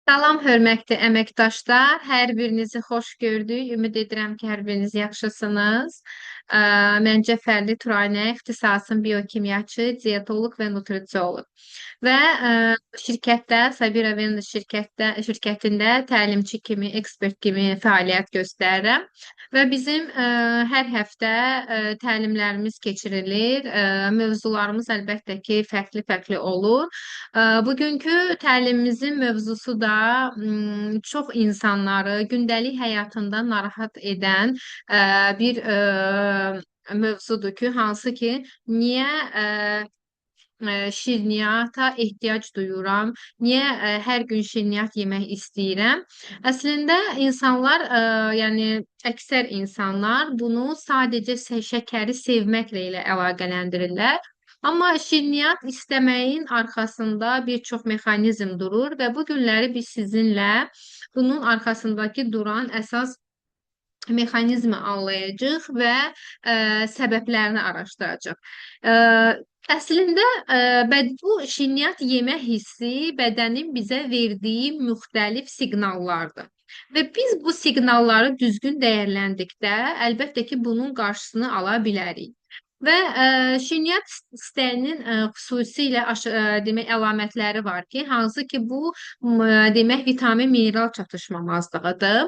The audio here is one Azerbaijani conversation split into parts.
Salam, hörmətli əməkdaşlar. Hər birinizi xoş gördük. Ümid edirəm ki, hər biriniz yaxşısınız. Mən Cəfərli Turanə, ixtisasım biokimyaçı, diyetoloq və nutrisioloq. Və şirkətdə, Sabira Wellness şirkətində təlimçi kimi, ekspert kimi fəaliyyət göstərirəm. Və bizim hər həftə təlimlərimiz keçirilir. Mövzularımız əlbəttə ki, fərqli-fərqli olur. Bugünkü təlimimizin mövzusu da çox insanları gündəlik həyatında narahat edən bir mövzudur ki, hansı ki, niyə şirniyyata ehtiyac duyuram, niyə hər gün şirniyyat yemək istəyirəm? Əslində insanlar, yəni əksər insanlar bunu sadəcə şəkəri sevməklə ilə əlaqələndirirlər. Amma şirniyyat istəməyin arxasında bir çox mexanizm durur və bu günləri biz sizinlə bunun arxasındakı duran əsas mexanizmi anlayacağıq və səbəblərini araşdıracağıq. Əslində bu şirniyyat yemək hissi bədənin bizə verdiyi müxtəlif siqnallardır. Və biz bu siqnalları düzgün dəyərləndikdə, əlbəttə ki, bunun qarşısını ala bilərik. Və şirniyyat istəyinin xüsusilə demək əlamətləri var ki, hansı ki bu demək vitamin mineral çatışmamazlığıdır.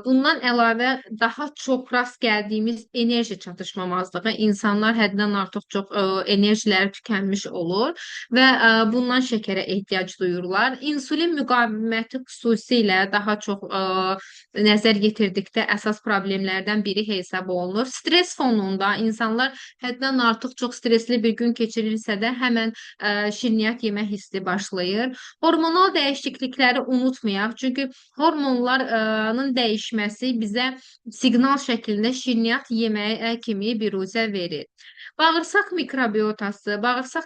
Bundan əlavə daha çox rast gəldiyimiz enerji çatışmamazlığı, insanlar həddən artıq çox enerjiləri tükənmiş olur və bundan şəkərə ehtiyac duyurlar. İnsulin müqaviməti xüsusilə daha çox nəzər yetirdikdə əsas problemlərdən biri hesab olunur. Stres fonunda insanlar həddən artıq çox stresli bir gün keçirirsə də həmən şirniyyat yemək hissi başlayır. Hormonal dəyişiklikləri unutmayaq, çünki hormonların dəyişməsi bizə siqnal şəklində şirniyyat yeməyə kimi biruzə verir. Bağırsaq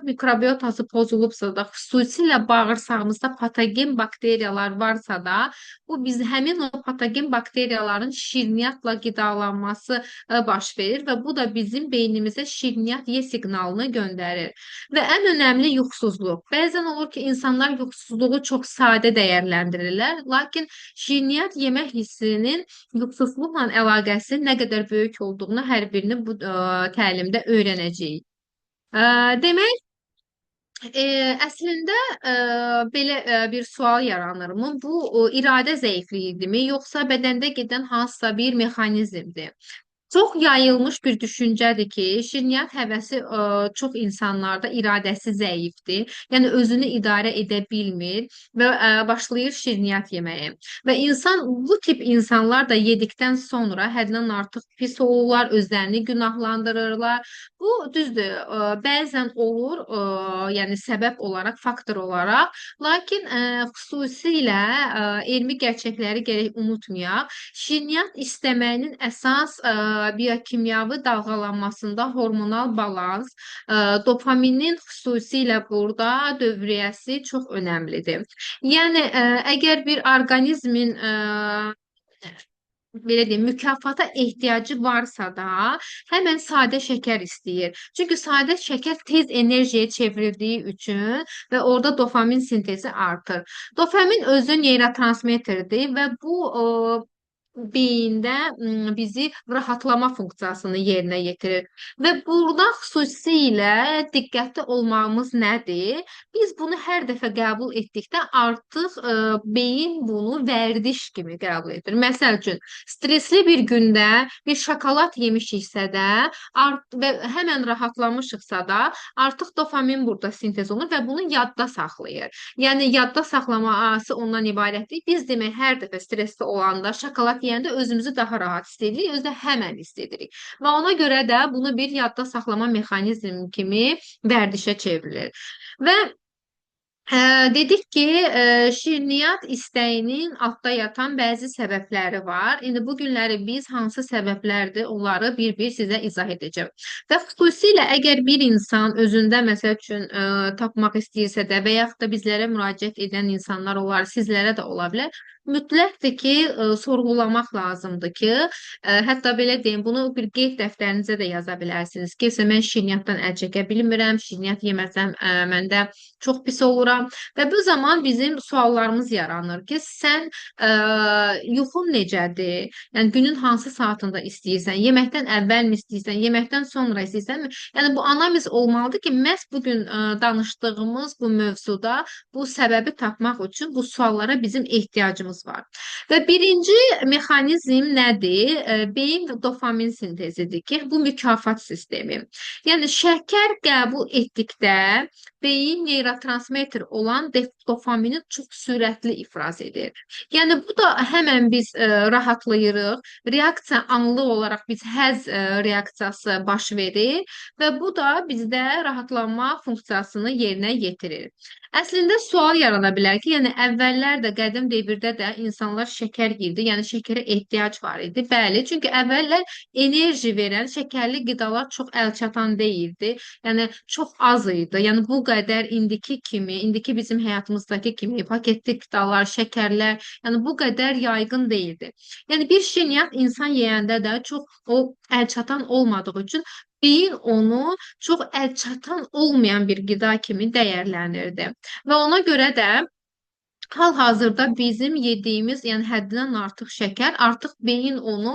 mikrobiotası pozulubsa da, xüsusilə bağırsağımızda patogen bakteriyalar varsa da, bu biz həmin o patogen bakteriyaların şirniyyatla qidalanması baş verir və bu da bizim beynimizə şirniyyat ye siqnalını göndərir. Və ən önəmli yuxusuzluq. Bəzən olur ki, insanlar yuxusuzluğu çox sadə dəyərləndirirlər, lakin şirniyyat yemək hissinin yuxusuzluqla əlaqəsi nə qədər böyük olduğunu hər birini bu təlimdə öyrənəcəyik. Demək, əslində belə bir sual yaranırmı? Bu iradə zəifliyidirmi, yoxsa bədəndə gedən hansısa bir mexanizmdir? Çox yayılmış bir düşüncədir ki, şirniyyat həvəsi çox insanlarda iradəsi zəifdir. Yəni özünü idarə edə bilmir və başlayır şirniyyat yeməyə. Və bu tip insanlar da yedikdən sonra həddən artıq pis olurlar, özlərini günahlandırırlar. Bu düzdür, bəzən olur, yəni səbəb olaraq, faktor olaraq, lakin xüsusilə elmi gerçəkləri gərək unutmayaq. Şirniyyat istəməyinin əsas biokimyavi dalğalanmasında hormonal balans, dopaminin xüsusilə burada dövriyyəsi çox önəmlidir. Yəni, əgər bir orqanizmin belə deyim, mükafata ehtiyacı varsa da, həmən sadə şəkər istəyir. Çünki sadə şəkər tez enerjiyə çevrildiyi üçün və orada dopamin sintezi artır. Dopamin özü neyrotransmitterdir və bu beyində bizi rahatlama funksiyasını yerinə yetirir. Və burada xüsusilə diqqətli olmağımız nədir? Biz bunu hər dəfə qəbul etdikdə artıq beyin bunu vərdiş kimi qəbul edir. Məsəl üçün, stresli bir gündə bir şokolad yemişiksə də və həmən rahatlamışıqsa da artıq dopamin burada sintez olunur və bunu yadda saxlayır. Yəni yadda saxlaması ondan ibarətdir. Biz demək hər dəfə stresli olanda şokolad yeyəndə özümüzü daha rahat hiss edirik, özü də həmən hiss edirik. Və ona görə də bunu bir yadda saxlama mexanizmi kimi vərdişə çevrilir. Və dedik ki, şirniyyat istəyinin altda yatan bəzi səbəbləri var. İndi bu günləri biz hansı səbəblərdir, onları bir-bir sizə izah edəcəm. Və xüsusilə əgər bir insan özündə məsəl üçün tapmaq istəyirsə də və yaxud da bizlərə müraciət edən insanlar olar, sizlərə də ola bilər. mütləqdir ki, sorğulamaq lazımdır ki, hətta belə deyim, bunu bir qeyd dəftərinizə də yaza bilərsiniz ki, mən şirniyyatdan əl çəkə bilmirəm, şirniyyat yeməsəm məndə çox pis oluram və bu zaman bizim suallarımız yaranır ki, sən yuxun necədir? Yəni günün hansı saatında istəyirsən? Yeməkdən əvvəlmi istəyirsən? Yeməkdən sonra istəyirsənmi? Yəni bu analiz olmalıdır ki, məhz bu gün danışdığımız bu mövzuda bu səbəbi tapmaq üçün bu suallara bizim ehtiyacımız var. Və birinci mexanizm nədir? Beyin dopamin sintezidir ki, bu mükafat sistemi. Yəni şəkər qəbul etdikdə beyin neyrotransmitter olan dopamini çox sürətli ifraz edir. Yəni bu da həmən biz rahatlayırıq. Reaksiya anlıq olaraq biz həzz reaksiyası baş verir və bu da bizdə rahatlanma funksiyasını yerinə yetirir. Əslində sual yarana bilər ki, yəni əvvəllər də qədim dövrdə də insanlar şəkər yeyirdi, yəni şəkərə ehtiyac var idi. Bəli, çünki əvvəllər enerji verən şəkərli qidalar çox əlçatan deyildi. Yəni çox az idi. Yəni bu qədər indiki kimi, indiki bizim həyatımızdakı kimi paketli qidalar, şəkərlər, yəni bu qədər yayğın deyildi. Yəni bir şirniyyat insan yeyəndə də çox o əlçatan olmadığı üçün beyin onu çox əlçatan olmayan bir qida kimi dəyərlənirdi. Və ona görə də hal-hazırda bizim yediyimiz, yəni həddindən artıq şəkər, artıq beyin onu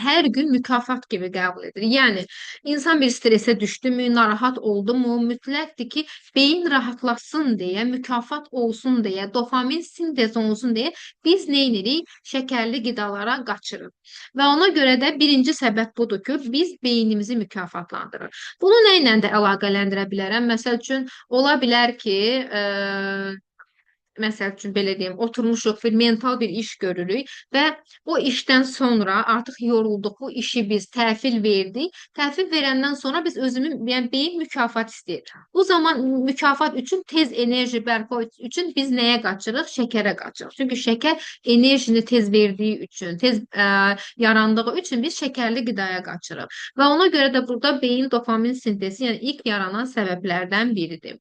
hər gün mükafat kimi qəbul edir. Yəni insan bir stresə düşdümü, narahat oldumu, mütləqdir ki, beyin rahatlasın deyə, mükafat olsun deyə, dopamin sintez olsun deyə biz nə edirik? Şəkərli qidalara qaçırıq. Və ona görə də birinci səbəb budur ki, biz beynimizi mükafatlandırırıq. Bunu nə ilə də əlaqələndirə bilərəm? Məsəl üçün, ola bilər ki, məsəl üçün belə deyim, oturmuşuq bir mental bir iş görürük və o işdən sonra artıq yorulduq, bu işi biz təhvil verdik. Təhvil verəndən sonra biz yəni beyin mükafat istəyir. Bu zaman mükafat üçün tez enerji bərpa üçün biz nəyə qaçırıq? Şəkərə qaçırıq. Çünki şəkər enerjini tez verdiyi üçün, tez yarandığı üçün biz şəkərli qidaya qaçırıq. Və ona görə də burada beyin dopamin sintezi, yəni ilk yaranan səbəblərdən biridir.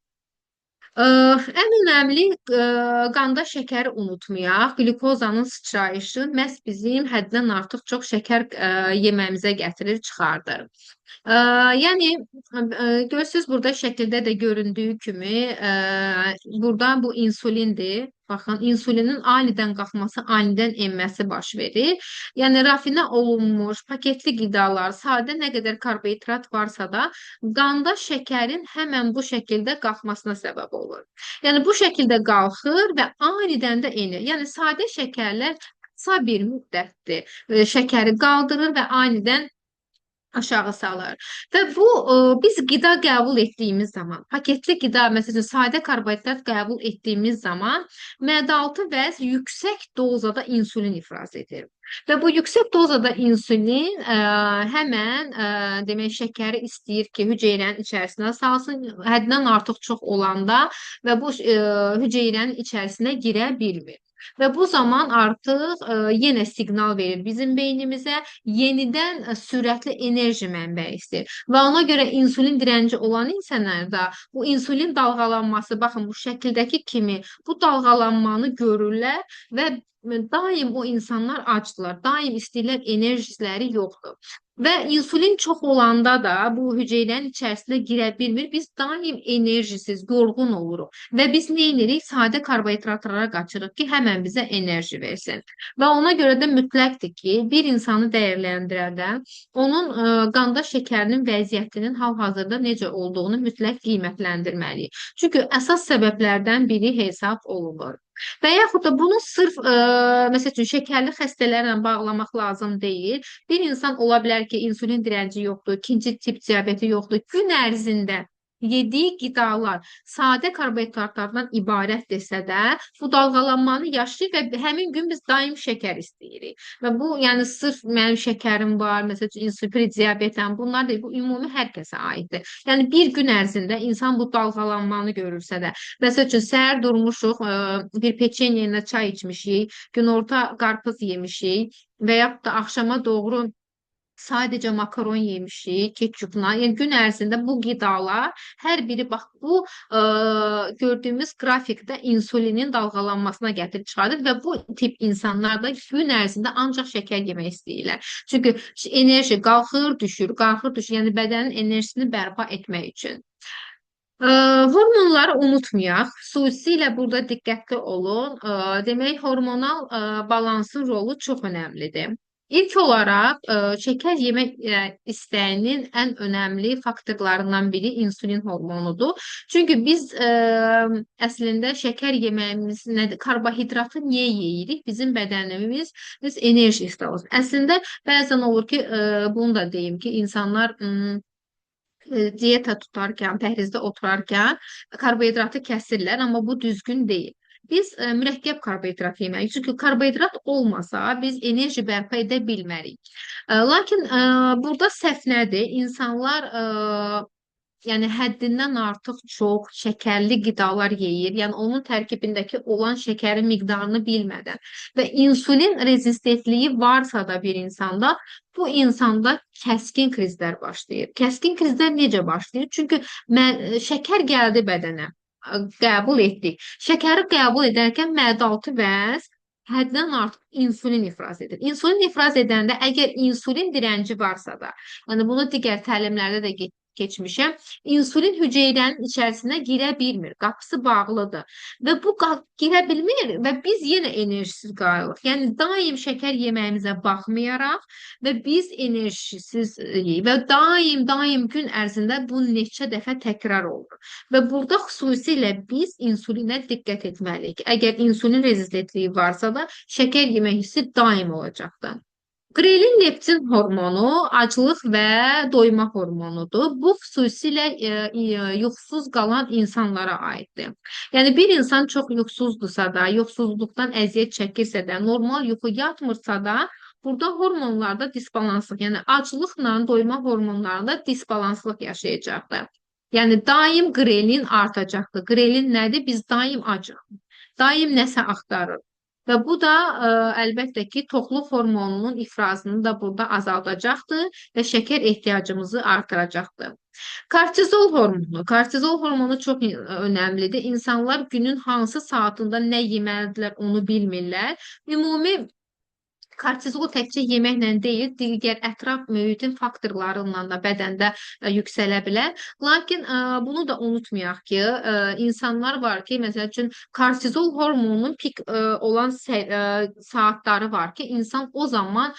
Ən önəmli qanda şəkəri unutmayaq. Qlükozanın sıçrayışı məhz bizim həddindən artıq çox şəkər yeməyimizə gətirir, çıxardır. Yəni görürsüz burada şəkildə də göründüyü kimi burada bu insulindir. Baxın, insulinin anidən qalxması, anidən enməsi baş verir. Yəni rafinə olunmuş paketli qidalar, sadə nə qədər karbohidrat varsa da qanda şəkərin həmən bu şəkildə qalxmasına səbəb olur. Yəni bu şəkildə qalxır və anidən də enir. Yəni sadə şəkərlər qısa bir müddətdir şəkəri qaldırır və anidən aşağı salır. Və bu biz qida qəbul etdiyimiz zaman, paketli qida, məsələn, sadə karbohidrat qəbul etdiyimiz zaman mədaaltı vəz yüksək dozada insulin ifraz edir. Və bu yüksək dozada insulin həmən demək şəkəri istəyir ki, hüceyrənin içərisinə salsın, həddindən artıq çox olanda və bu hüceyrənin içərisinə girə bilmir. Və bu zaman artıq yenə siqnal verir bizim beynimizə, yenidən sürətli enerji mənbəyi istəyir. Və ona görə insulin dirənci olan insanlarda bu insulin dalğalanması, baxın bu şəkildəki kimi bu dalğalanmanı görürlər və daim o insanlar acdılar, daim istəyirlər, enerjiləri yoxdur. Və insulin çox olanda da bu hüceyrənin içərisinə girə bilmir. Biz daim enerjisiz, yorğun oluruq. Və biz nə edirik? Sadə karbohidratlara qaçırıq ki, həmən bizə enerji versin. Və ona görə də mütləqdir ki, bir insanı dəyərləndirəndə onun qanda şəkərinin vəziyyətinin hal-hazırda necə olduğunu mütləq qiymətləndirməliyik. Çünki əsas səbəblərdən biri hesab olunur. Və yaxud da bunu sırf məsəl üçün şəkərli xəstələrlə bağlamaq lazım deyil. Bir insan ola bilər ki, insulin dirənci yoxdur, ikinci tip diabeti yoxdur. Gün ərzində yediyi qidalar sadə karbohidratlardan ibarət desə də, bu dalğalanmanı yaşayır və həmin gün biz daim şəkər istəyirik. Və bu, yəni sırf mənim şəkərim var, məsəl üçün insülin diabetəm, bunlar deyil, bu ümumi hər kəsə aiddir. Yəni bir gün ərzində insan bu dalğalanmanı görürsə də, məsəl üçün səhər durmuşuq, bir peçenye ilə çay içmişik, günorta qarpız yemişik və yaxud da axşama doğru sadece makaron yemişik, ketçupla. Yani gün ərzində bu qidalar hər biri bax bu gördüyümüz qrafikdə insulinin dalğalanmasına gətirib çıxardır və bu tip insanlar da gün ərzində ancaq şəkər yemək istəyirlər. Çünki enerji qalxır, düşür, qalxır, düşür. Yəni bədənin enerjisini bərpa etmək üçün. Hormonları unutmayaq. Xüsusilə burada diqqətli olun. Demək, hormonal balansın rolu çox önəmlidir. İlk olaraq şəkər yemək istəyinin ən önəmli faktorlarından biri insulin hormonudur. Çünki biz əslində şəkər yeməyimiz nədir? Karbohidratı niyə yeyirik? Bizim bədənimiz biz enerji istəyir. Əslində bəzən olur ki, bunu da deyim ki, insanlar diyeta tutarkən, pəhrizdə oturarkən karbohidratı kəsirlər, amma bu düzgün deyil. Biz mürəkkəb karbohidrat yeməliyik. Çünki karbohidrat olmasa biz enerji bərpa edə bilmərik. Lakin burada səhv nədir? İnsanlar yəni həddindən artıq çox şəkərli qidalar yeyir. Yəni onun tərkibindəki olan şəkərin miqdarını bilmədən və insulin rezistentliyi varsa da bir insanda, bu insanda kəskin krizlər başlayır. Kəskin krizlər necə başlayır? Çünki şəkər gəldi bədənə, qəbul etdik. Şəkəri qəbul edərkən məadaltı vəz həddən artıq insulin ifraz edir. İnsulin ifraz edəndə əgər insulin dirənci varsa da, yəni bunu digər təlimlərdə də keçmişəm. İnsulin hüceyrənin içərisinə girə bilmir. Qapısı bağlıdır. Və bu girə bilmir və biz yenə enerjisiz qalırıq. Yəni daim şəkər yeməyimizə baxmayaraq və biz enerjisiz və daim gün ərzində bu neçə dəfə təkrar olur. Və burada xüsusilə biz insulinə diqqət etməliyik. Əgər insulin rezistentliyi varsa da şəkər yemək hissi daim olacaqdır. Qrelin leptin hormonu aclıq və doyma hormonudur. Bu xüsusilə yuxusuz qalan insanlara aiddir. Yəni bir insan çox yuxusuzdursa da, yuxusuzluqdan əziyyət çəkirsə də, normal yuxu yatmırsa da, burada hormonlarda disbalanslıq, yəni aclıqla doyma hormonlarında disbalanslıq yaşayacaqdır. Yəni daim qrelin artacaqdır. Qrelin nədir? Biz daim acıq. Daim nəsə axtarırıq. Və bu da əlbəttə ki, toxluq hormonunun ifrazını da burada azaldacaqdır və şəkər ehtiyacımızı artıracaqdır. Kortizol hormonu. Kortizol hormonu çox önəmlidir. İnsanlar günün hansı saatında nə yeməlidirlər, onu bilmirlər. Ümumi kortizol təkcə yeməklə deyil, digər ətraf mühitin faktorlarıyla da bədəndə yüksələ bilər. Lakin bunu da unutmayaq ki, insanlar var ki, məsəl üçün kortizol hormonunun pik olan saatları var ki, insan o zaman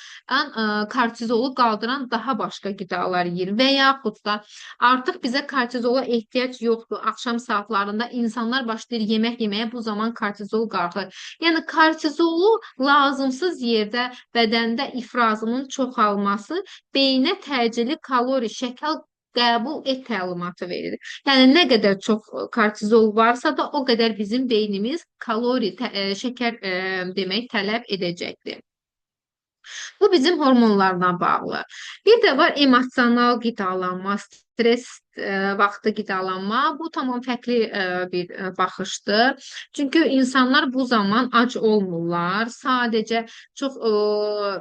kortizolu qaldıran daha başqa qidalar yeyir və yaxud da artıq bizə kortizola ehtiyac yoxdur. Axşam saatlarında insanlar başlayır yemək yeməyə, bu zaman kortizol qalxır. Yəni kortizolu lazımsız yerdə bədəndə ifrazının çoxalması beyinə təcili kalori, şəkər qəbul et təlimatı verir. Yəni nə qədər çox kortizol varsa da o qədər bizim beynimiz kalori, şəkər demək tələb edəcəkdir. Bu bizim hormonlarla bağlı. Bir də var emosional qidalanma, stres vaxtı qidalanma. Bu tamam fərqli bir baxışdır. Çünki insanlar bu zaman ac olmurlar. Sadəcə çox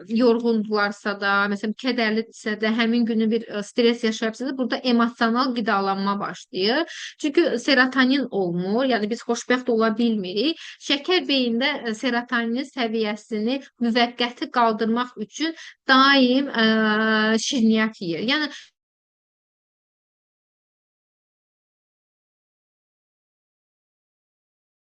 yorğundurlarsa da, məsələn, kədərlidirsə də, həmin günü bir stres yaşayıbsa da, burada emosional qidalanma başlayır. Çünki serotonin olmur. Yəni biz xoşbəxt ola bilmirik. Şəkər beyində serotonin səviyyəsini müvəqqəti qaldırmaq üçün daim şirniyyat yeyir. Yəni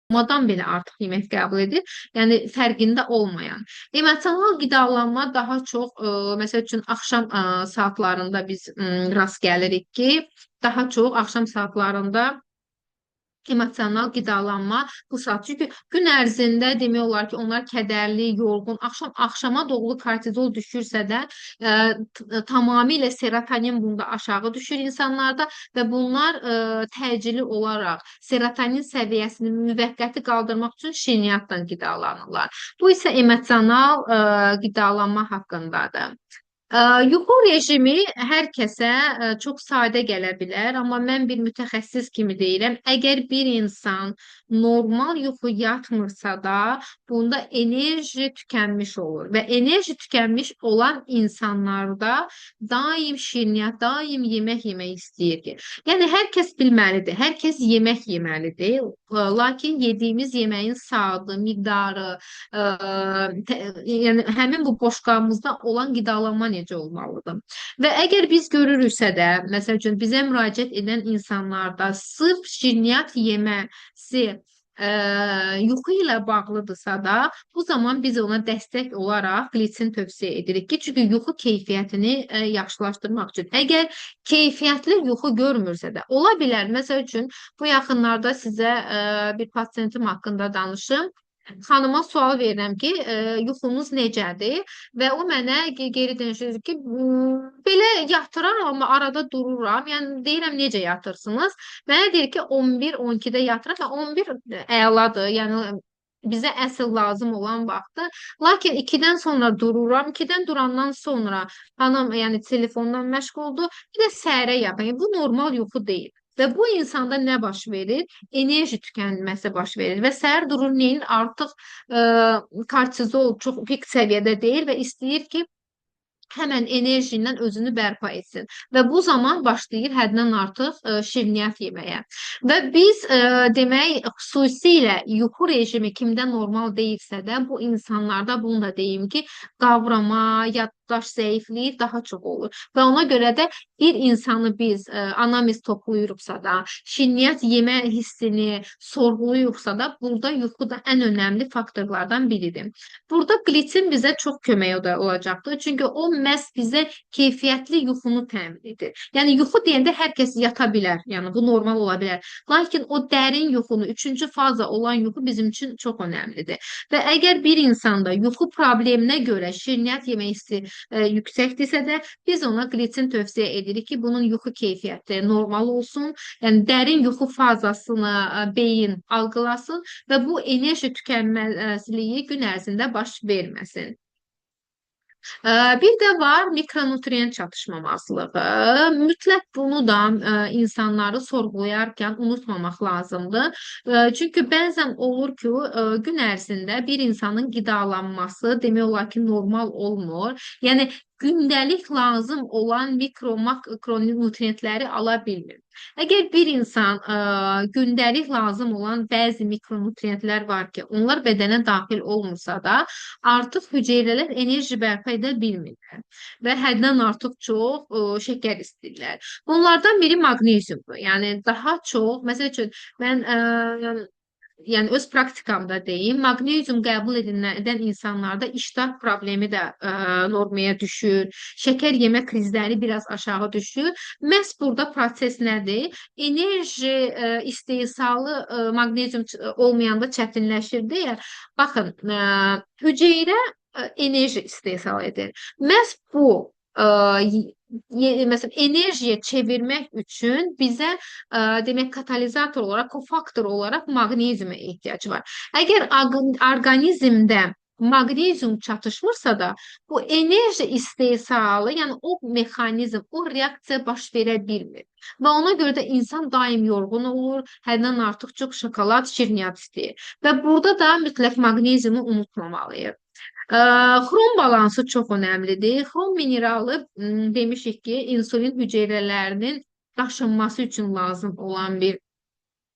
olmadan belə artıq yemək qəbul edir. Yəni fərqində olmayan. Emosional qidalanma daha çox, məsəl üçün axşam saatlarında biz rast gəlirik ki, daha çox axşam saatlarında emosional qidalanma bu saat. Çünki gün ərzində demək olar ki, onlar kədərli, yorğun, axşama doğru kortizol düşürsə də tamamilə serotonin bunda aşağı düşür insanlarda və bunlar təcili olaraq serotonin səviyyəsini müvəqqəti qaldırmaq üçün şirniyyatla qidalanırlar. Bu isə emosional qidalanma haqqındadır. Yuxu rejimi hər kəsə çox sadə gələ bilər, amma mən bir mütəxəssis kimi deyirəm, əgər bir insan normal yuxu yatmırsa da bunda enerji tükənmiş olur və enerji tükənmiş olan insanlarda daim şirniyyat, daim yemək yemək istəyir ki. Yəni hər kəs bilməlidir, hər kəs yemək yeməlidir. Lakin yediyimiz yeməyin saatı, miqdarı, yəni həmin bu boşqabımızda olan qidalanma necə olmalıdır? Və əgər biz görürüksə də, məsəl üçün bizə müraciət edən insanlarda sırf şirniyyat yeməsi yuxu ilə bağlıdırsa da, bu zaman biz ona dəstək olaraq qlisin tövsiyə edirik ki, çünki yuxu keyfiyyətini yaxşılaşdırmaq üçün. Əgər keyfiyyətli yuxu görmürsə də, ola bilər, məsəl üçün bu yaxınlarda sizə bir pasiyentim haqqında danışım. Xanıma sual verirəm ki, yuxunuz necədir? Və o mənə geri dönüş edir ki, belə yatıram, amma arada dururam. Yəni deyirəm necə yatırsınız? Mənə deyir ki, 11-12-də yatıram və 11 əladır. Yəni bizə əsl lazım olan vaxtı. Lakin 2-dən sonra dururam. 2-dən durandan sonra xanım yəni telefondan məşğuldur. Bir də səhərə yaxın. Yəni, bu normal yuxu deyil. Və bu insanda nə baş verir? Enerji tükənməsi baş verir və səhər durur neyin artıq kortizol çox pik səviyyədə deyil və istəyir ki, həmən enerji ilə özünü bərpa etsin. Və bu zaman başlayır həddən artıq şirniyyat yeməyə. Və biz demək, xüsusilə yuxu rejimi kimdə normal deyilsə də, bu insanlarda bunu da deyim ki, qavrama, yaddaş zəifliyi daha çox olur. Və ona görə də bir insanı biz anamnez toplayırıqsa da, şirniyyat yemə hissini sorğuluyuqsa da, burada yuxu da ən önəmli faktorlardan biridir. Burada glitin bizə çox kömək olacaqdır. Çünki o məhz bizə keyfiyyətli yuxunu təmin edir. Yəni yuxu deyəndə hər kəs yata bilər. Yəni bu normal ola bilər. Lakin o dərin yuxunu, 3-cü faza olan yuxu bizim üçün çox önəmlidir. Və əgər bir insanda yuxu probleminə görə şirniyyat yemək hissi yüksəkdirsə də, biz ona glitin tövsiyə edirik ki, bunun yuxu keyfiyyəti normal olsun. Yəni dərin yuxu fazasını beyin algılasın və bu enerji tükənməzliyi gün ərzində baş verməsin. Bir də var mikronutrient çatışmamazlığı. Mütləq bunu da insanları sorğulayarkən unutmamaq lazımdır. Çünki bəzən olur ki, gün ərzində bir insanın qidalanması demək olar ki, normal olmur. Yəni gündəlik lazım olan mikro, makronutrientləri ala bilmir. Əgər bir insan gündəlik lazım olan bəzi mikronutrientlər var ki, onlar bədənə daxil olmursa da, artıq hüceyrələr enerji bərpa edə bilmirlər və həddən artıq çox şəkər istəyirlər. Bunlardan biri maqneziumdur. Yəni daha çox, məsəl üçün mən yəni öz praktikamda deyim, maqnezium qəbul edən insanlarda iştah problemi də normaya düşür, şəkər yemə krizləri biraz aşağı düşür. Məhz burada proses nədir? Enerji istehsalı maqnezium olmayanda çətinləşir deyə, baxın, hüceyrə enerji istehsal edir. Məhz bu məsələn enerjiyə çevirmək üçün bizə demək katalizator olaraq, kofaktor olaraq maqneziuma ehtiyac var. Əgər orqanizmdə maqnezium çatışmırsa da, bu enerji istehsalı, yəni o mexanizm, o reaksiya baş verə bilmir. Və ona görə də insan daim yorğun olur, həddən artıq çox şokolad, şirniyyat istəyir. Və burada da mütləq maqneziumu unutmamalıyıq. Xrom balansı çox önəmlidir. Xrom mineralı demişik ki, insulin hüceyrələrinin daşınması üçün lazım olan bir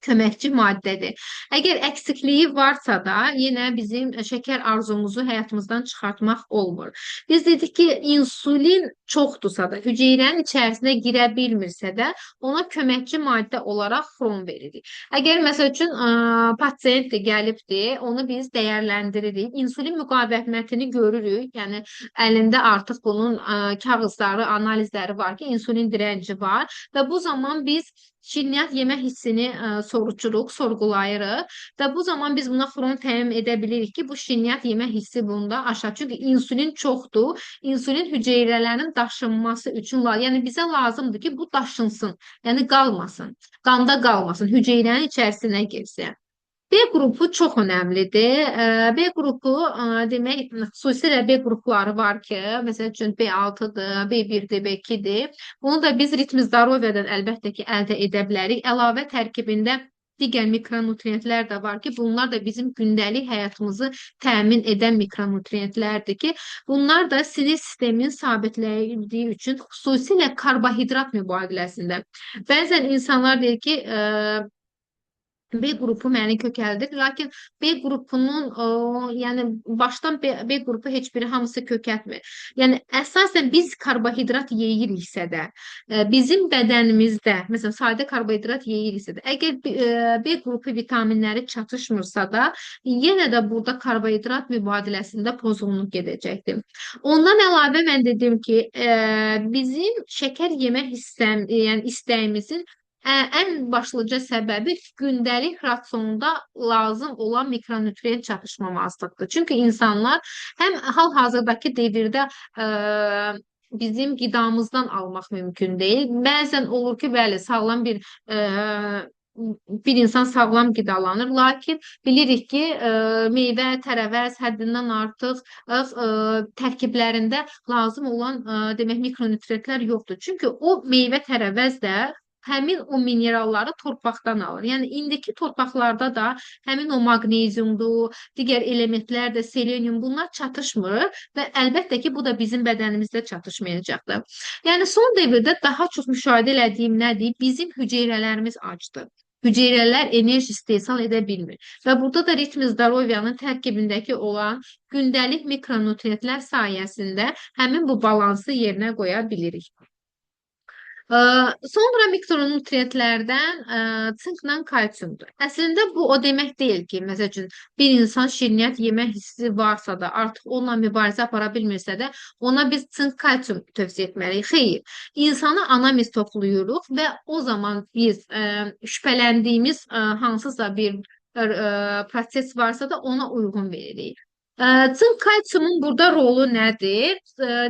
köməkçi maddədir. Əgər əksikliyi varsa da, yenə bizim şəkər arzumuzu həyatımızdan çıxartmaq olmur. Biz dedik ki, insulin çoxdursa da, hüceyrənin içərisinə girə bilmirsə də, ona köməkçi maddə olaraq xrom veririk. Əgər məsəl üçün pasiyent gəlibdir, onu biz dəyərləndiririk. İnsulin müqavimətini görürük. Yəni əlində artıq bunun kağızları, analizləri var ki, insulin direnci var və bu zaman biz şirniyyat yemə hissini sorucuruq, sorğulayırıq və bu zaman biz buna xrom təmin edə bilirik ki, bu şirniyyat yemə hissi bunda aşağı. Çünki insulin çoxdur. İnsulin hüceyrələrin daşınması üçün, yəni bizə lazımdır ki, bu daşınsın, yəni qalmasın, qanda qalmasın, hüceyrənin içərisinə girsin. B qrupu çox önəmlidir. B qrupu demək, xüsusilə B qrupları var ki, məsəl üçün B6-dır, B1-dir, B2-dir. Bunu da biz ritm zdarovyədən əlbəttə ki, əldə edə bilərik. Əlavə tərkibində digər mikronutriyentlər də var ki, bunlar da bizim gündəlik həyatımızı təmin edən mikronutriyentlərdir ki, bunlar da sinir sistemin sabitləndiyi üçün xüsusilə karbohidrat mübadiləsində. Bəzən insanlar deyir ki, B qrupu məni kökəldir. Lakin B qrupunun yəni başdan B qrupu heç biri hamısı kökəltmir. Yəni əsasən biz karbohidrat yeyiriksə də, bizim bədənimizdə, məsələn, sadə karbohidrat yeyiriksə də, əgər B qrupu vitaminləri çatışmırsa da, yenə də burada karbohidrat mübadiləsində pozğunluq gedəcəkdir. Ondan əlavə mən dedim ki, bizim şəkər yemək yəni istəyimizin ən başlıca səbəbi gündəlik rasionda lazım olan mikronutriyent çatışmamazlıqdır. Çünki insanlar həm hal-hazırdakı devirdə bizim qidamızdan almaq mümkün deyil. Bəzən olur ki, bəli, sağlam bir insan sağlam qidalanır, lakin bilirik ki, meyvə, tərəvəz həddindən artıq tərkiblərində lazım olan demək mikronutriyentlər yoxdur. Çünki o meyvə, tərəvəz də həmin o mineralları torpaqdan alır. Yəni indiki torpaqlarda da həmin o maqneziumdur, digər elementlər də, selenium bunlar çatışmır və əlbəttə ki, bu da bizim bədənimizdə çatışmayacaqdır. Yəni son dövrdə daha çox müşahidə etdiyim nədir? Bizim hüceyrələrimiz acdır. Hüceyrələr enerji istehsal edə bilmir. Və burada da ritm zdoroviyanın tərkibindəki olan gündəlik mikronutriyentlər sayəsində həmin bu balansı yerinə qoya bilirik. Sonra mikronutriyentlərdən sinklə kalsiumdur. Əslində bu o demək deyil ki, məsəl üçün bir insan şirniyyat yemək hissi varsa da, artıq onunla mübarizə apara bilmirsə də, ona biz sink kalsium tövsiyə etməliyik. Xeyr, insanı anamiz toxluyuruq və o zaman biz şübhələndiyimiz hansısa bir proses varsa da ona uyğun veririk. Sink kalsiumun burada rolu nədir?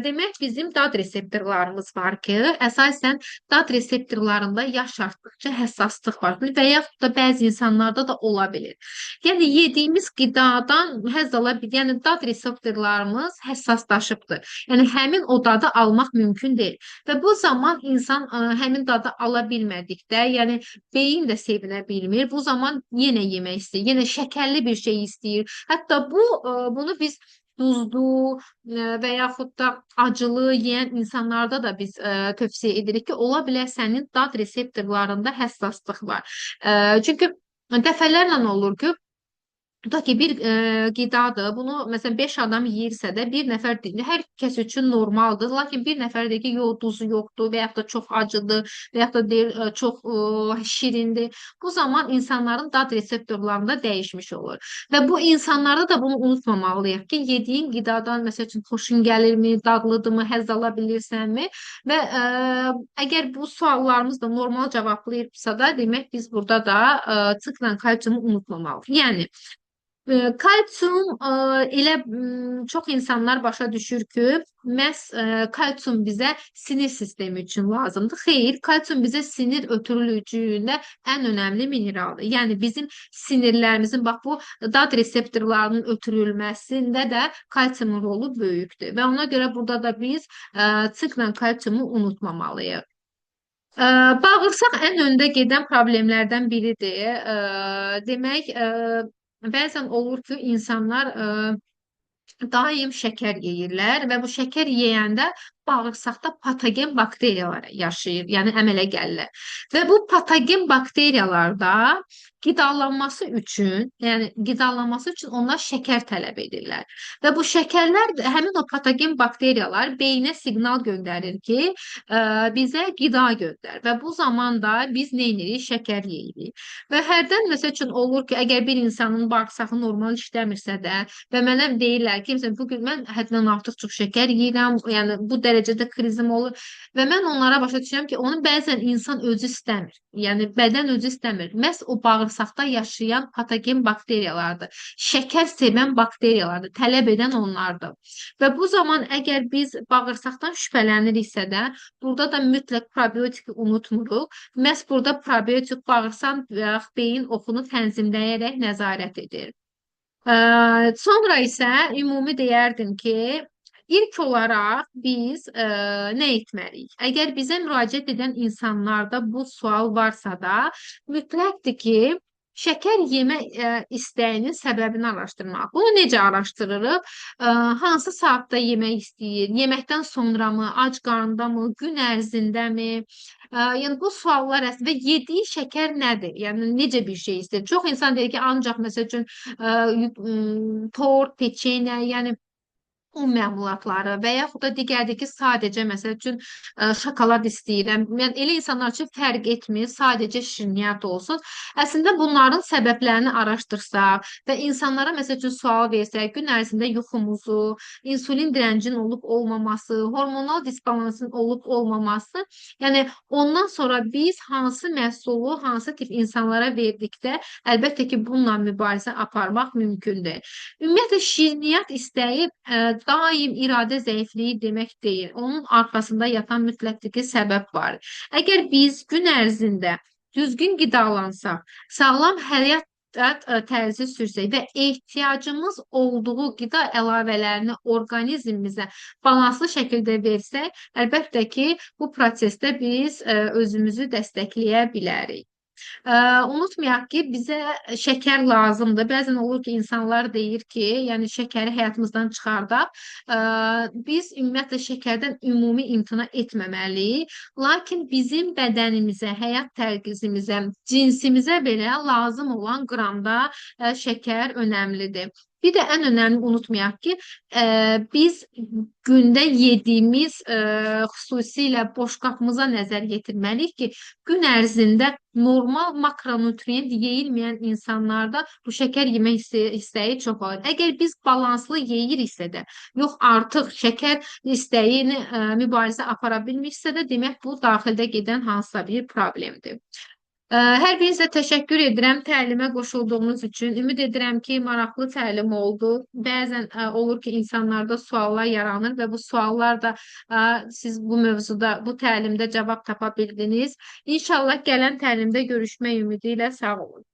Demək bizim dad reseptorlarımız var ki, əsasən dad reseptorlarında yaş artdıqca həssaslıq var və yaxud da bəzi insanlarda da ola bilir. Yəni yediyimiz qidadan həzz ala bilir. Yəni dad reseptorlarımız həssaslaşıbdır. Yəni həmin o dadı almaq mümkün deyil. Və bu zaman insan həmin dadı ala bilmədikdə, yəni beyin də sevinə bilmir. Bu zaman yenə yemək istəyir, yenə şəkərli bir şey istəyir. Hətta bunu biz duzlu və yaxud da acılı yeyən insanlarda da biz tövsiyə edirik ki, ola bilər sənin dad reseptorlarında həssaslıq var. Çünki dəfələrlə olur ki, tutaq ki, bir qidadır. Bunu məsələn 5 adam yeyirsə də bir nəfər deyir, hər kəs üçün normaldır. Lakin bir nəfər deyir ki, yox, duzu yoxdur və yaxud da çox acıdır və yaxud da deyir çox şirindir. Bu zaman insanların dad reseptorlarında dəyişmiş olur. Və bu insanlarda da bunu unutmamalıyıq ki, yediyin qidadan məsəl üçün xoşun gəlirmi, dadlıdırmı, həzz ala bilirsənmi? Və əgər bu suallarımız da normal cavablayırsa da, demək biz burada da sinklə kalsiumu unutmamalıyıq. Yəni kalsium elə çox insanlar başa düşür ki, məhz kalsium bizə sinir sistemi üçün lazımdır. Xeyr, kalsium bizə sinir ötürülücülüyündə ən önəmli mineraldır. Yəni bizim sinirlərimizin, bax bu dad reseptorlarının ötürülməsində də kalsiumun rolu böyükdür. Və ona görə burada da biz sinklə kalsiumu unutmamalıyıq. Bağırsaq ən öndə gedən problemlərdən biridir. Demək, bəzən olur ki, insanlar daim şəkər yeyirlər və bu şəkər yeyəndə bağırsaqda patogen bakteriyalar yaşayır, yəni əmələ gəlirlər. Və bu patogen bakteriyalar da qidalanması üçün onlar şəkər tələb edirlər. Və bu şəkərlər həmin o patogen bakteriyalar beyinə siqnal göndərir ki, bizə qida göndər. Və bu zaman da biz nə edirik? Şəkər yeyirik. Və hərdən məsəl üçün olur ki, əgər bir insanın bağırsağı normal işləmirsə də və mənə deyirlər ki, məsələn, bugün mən həddindən artıq çox şəkər yeyirəm, yəni bu dərəcədə krizim olur və mən onlara başa düşürəm ki, onu bəzən insan özü istəmir. Yəni bədən özü istəmir. Məhz o bağırsaqda yaşayan patogen bakteriyalardır. Şəkər sevən bakteriyalardır. Tələb edən onlardır. Və bu zaman əgər biz bağırsaqdan şübhələniriksə də, burada da mütləq probiotiki unutmuruq. Məhz burada probiotik bağırsaq və beyin oxunu tənzimləyərək nəzarət edir. Sonra isə ümumi deyərdim ki, İlk olaraq biz nə etməliyik? Əgər bizə müraciət edən insanlarda bu sual varsa da, mütləqdir ki, şəkər yemə istəyinin səbəbini araşdırmaq. Bunu necə araşdırırıq? Hansı saatda yemək istəyir? Yeməkdən sonramı, ac qarnındamı, gün ərzindəmi? Yəni bu suallar əslində və yediyi şəkər nədir? Yəni necə bir şey istəyir? Çox insan deyir ki, ancaq məsəl üçün tort, peçenye, yəni un məmulatları və yaxud da digərdir ki, sadəcə məsəl üçün şokolad istəyirəm. Yəni elə insanlar üçün fərq etmir, sadəcə şirniyyat olsun. Əslində bunların səbəblərini araşdırsaq və insanlara məsəl üçün sual versək, gün ərzində yuxumuzu, insulin direncinin olub olmaması, hormonal disbalansın olub olmaması, yəni ondan sonra biz hansı məhsulu hansı tip insanlara verdikdə əlbəttə ki, bununla mübarizə aparmaq mümkündür. Ümumiyyətlə şirniyyat istəyi daim iradə zəifliyi demək deyil. Onun arxasında yatan mütləq səbəb var. Əgər biz gün ərzində düzgün qidalansaq, sağlam həyat tərzi sürsək və ehtiyacımız olduğu qida əlavələrini orqanizmimizə balanslı şəkildə versək, əlbəttə ki, bu prosesdə biz özümüzü dəstəkləyə bilərik. Unutmayaq ki, bizə şəkər lazımdır. Bəzən olur ki, insanlar deyir ki, yəni şəkəri həyatımızdan çıxardaq. Biz ümumiyyətlə şəkərdən ümumi imtina etməməliyik. Lakin bizim bədənimizə, həyat tərzimizə, cinsimizə belə lazım olan qramda şəkər önəmlidir. Bir də ən önəmli unutmayaq ki, biz gündə yediyimiz xüsusilə boşqabımıza nəzər yetirməliyik ki, gün ərzində normal makronutrient yeyilməyən insanlarda bu şəkər yemək istəyi çox olur. Əgər biz balanslı yeyiriksə də, yox artıq şəkər istəyini mübarizə apara bilmirsə də, demək bu daxildə gedən hansısa bir problemdir. Hər birinizə təşəkkür edirəm təlimə qoşulduğunuz üçün. Ümid edirəm ki, maraqlı təlim oldu. Bəzən olur ki, insanlarda suallar yaranır və bu suallar da siz bu mövzuda, bu təlimdə cavab tapa bildiniz. İnşallah gələn təlimdə görüşmək ümidi ilə sağ olun.